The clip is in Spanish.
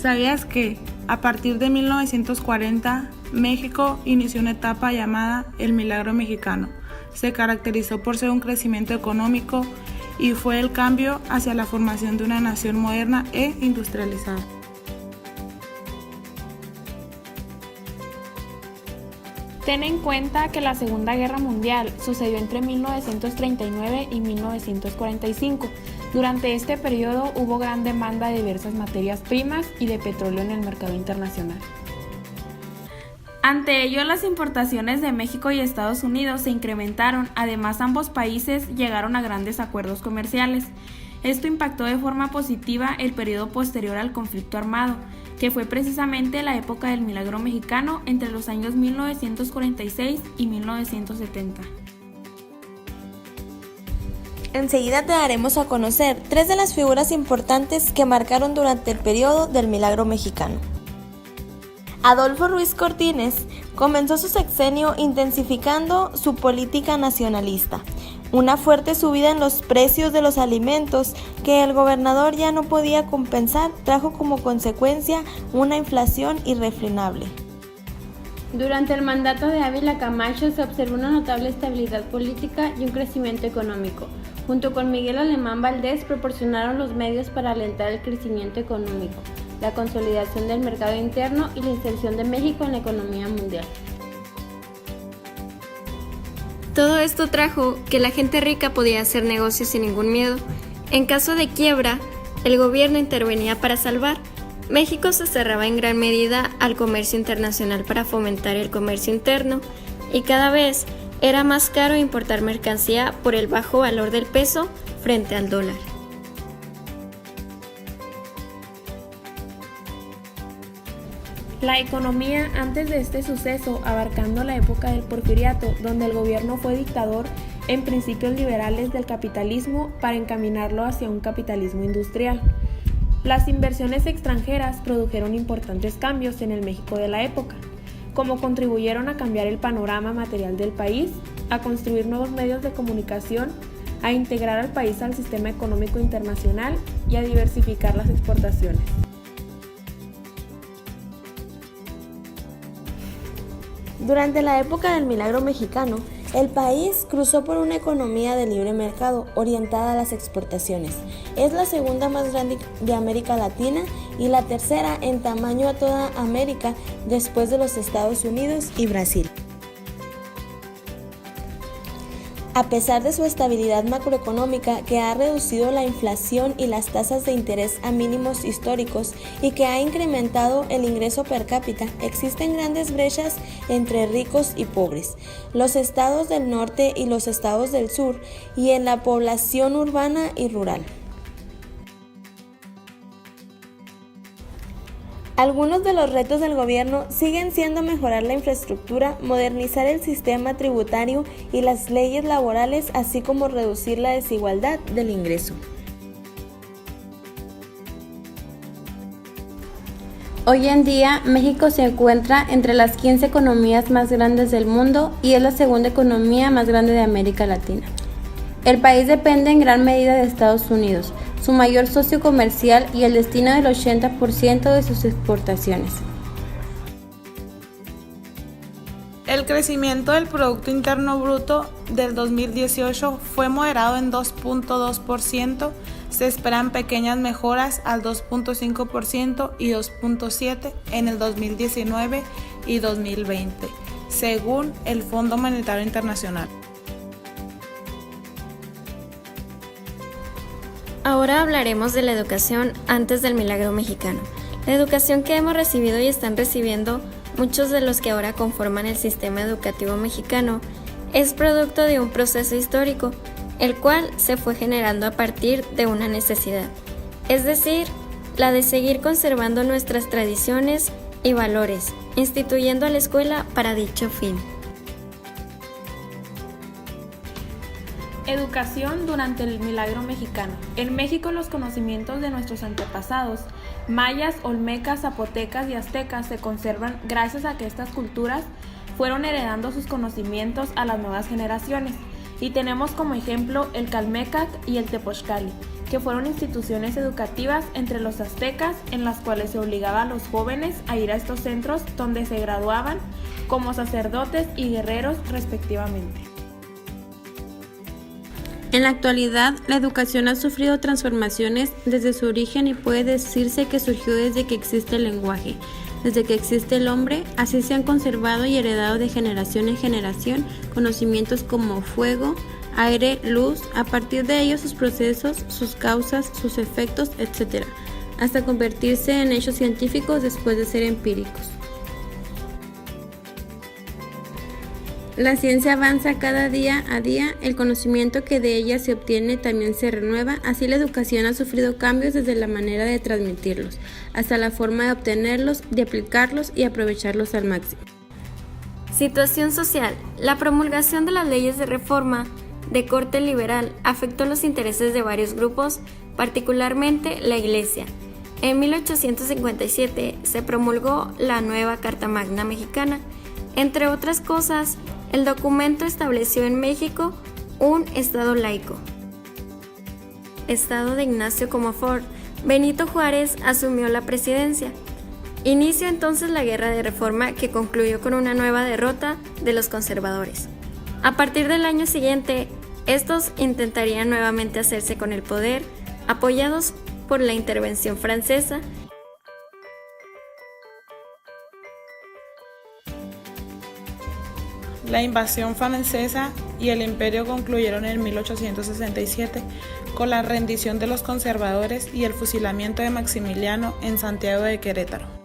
¿Sabías que, a partir de 1940, México inició una etapa llamada el Milagro Mexicano? Se caracterizó por ser un crecimiento económico y fue el cambio hacia la formación de una nación moderna e industrializada. Ten en cuenta que la Segunda Guerra Mundial sucedió entre 1939 y 1945. Durante este periodo hubo gran demanda de diversas materias primas y de petróleo en el mercado internacional. Ante ello, las importaciones de México y Estados Unidos se incrementaron, además ambos países llegaron a grandes acuerdos comerciales. Esto impactó de forma positiva el periodo posterior al conflicto armado, que fue precisamente la época del Milagro Mexicano entre los años 1946 y 1970. Enseguida te daremos a conocer 3 de las figuras importantes que marcaron durante el periodo del Milagro Mexicano. Adolfo Ruiz Cortines comenzó su sexenio intensificando su política nacionalista. Una fuerte subida en los precios de los alimentos que el gobernador ya no podía compensar trajo como consecuencia una inflación irrefrenable. Durante el mandato de Ávila Camacho se observó una notable estabilidad política y un crecimiento económico. Junto con Miguel Alemán Valdés proporcionaron los medios para alentar el crecimiento económico, la consolidación del mercado interno y la inserción de México en la economía mundial. Todo esto trajo que la gente rica podía hacer negocios sin ningún miedo. En caso de quiebra, el gobierno intervenía para salvar. México se cerraba en gran medida al comercio internacional para fomentar el comercio interno y cada vez era más caro importar mercancía por el bajo valor del peso frente al dólar. La economía antes de este suceso, abarcando la época del Porfiriato, donde el gobierno fue dictador en principios liberales del capitalismo para encaminarlo hacia un capitalismo industrial. Las inversiones extranjeras produjeron importantes cambios en el México de la época, como contribuyeron a cambiar el panorama material del país, a construir nuevos medios de comunicación, a integrar al país al sistema económico internacional y a diversificar las exportaciones. Durante la época del Milagro Mexicano, el país cruzó por una economía de libre mercado orientada a las exportaciones. Es la segunda más grande de América Latina y la tercera en tamaño a toda América después de los Estados Unidos y Brasil. A pesar de su estabilidad macroeconómica que ha reducido la inflación y las tasas de interés a mínimos históricos y que ha incrementado el ingreso per cápita, existen grandes brechas entre ricos y pobres, los estados del norte y los estados del sur, y en la población urbana y rural. Algunos de los retos del gobierno siguen siendo mejorar la infraestructura, modernizar el sistema tributario y las leyes laborales, así como reducir la desigualdad del ingreso. Hoy en día, México se encuentra entre las 15 economías más grandes del mundo y es la segunda economía más grande de América Latina. El país depende en gran medida de Estados Unidos, su mayor socio comercial y el destino del 80% de sus exportaciones. El crecimiento del Producto Interno Bruto del 2018 fue moderado en 2.2%, se esperan pequeñas mejoras al 2.5% y 2.7% en el 2019 y 2020, según el Fondo Monetario Internacional. Ahora hablaremos de la educación antes del Milagro Mexicano. La educación que hemos recibido y están recibiendo muchos de los que ahora conforman el sistema educativo mexicano es producto de un proceso histórico, el cual se fue generando a partir de una necesidad, es decir, la de seguir conservando nuestras tradiciones y valores, instituyendo a la escuela para dicho fin. Educación durante el Milagro Mexicano. En México, los conocimientos de nuestros antepasados, mayas, olmecas, zapotecas y aztecas, se conservan gracias a que estas culturas fueron heredando sus conocimientos a las nuevas generaciones. Y tenemos como ejemplo el Calmecac y el Tepochcali, que fueron instituciones educativas entre los aztecas en las cuales se obligaba a los jóvenes a ir a estos centros donde se graduaban como sacerdotes y guerreros respectivamente. En la actualidad, la educación ha sufrido transformaciones desde su origen y puede decirse que surgió desde que existe el lenguaje. Desde que existe el hombre, así se han conservado y heredado de generación en generación conocimientos como fuego, aire, luz, a partir de ellos sus procesos, sus causas, sus efectos, etc., hasta convertirse en hechos científicos después de ser empíricos. La ciencia avanza cada día a día, el conocimiento que de ella se obtiene también se renueva, así la educación ha sufrido cambios desde la manera de transmitirlos, hasta la forma de obtenerlos, de aplicarlos y aprovecharlos al máximo. Situación social. La promulgación de las leyes de reforma de corte liberal afectó los intereses de varios grupos, particularmente la Iglesia. En 1857 se promulgó la nueva Carta Magna Mexicana. Entre otras cosas, el documento estableció en México un estado laico. Estado de Ignacio Comonfort, Benito Juárez asumió la presidencia. Inició entonces la Guerra de Reforma que concluyó con una nueva derrota de los conservadores. A partir del año siguiente, estos intentarían nuevamente hacerse con el poder, apoyados por la intervención francesa. La invasión francesa y el imperio concluyeron en 1867 con la rendición de los conservadores y el fusilamiento de Maximiliano en Santiago de Querétaro.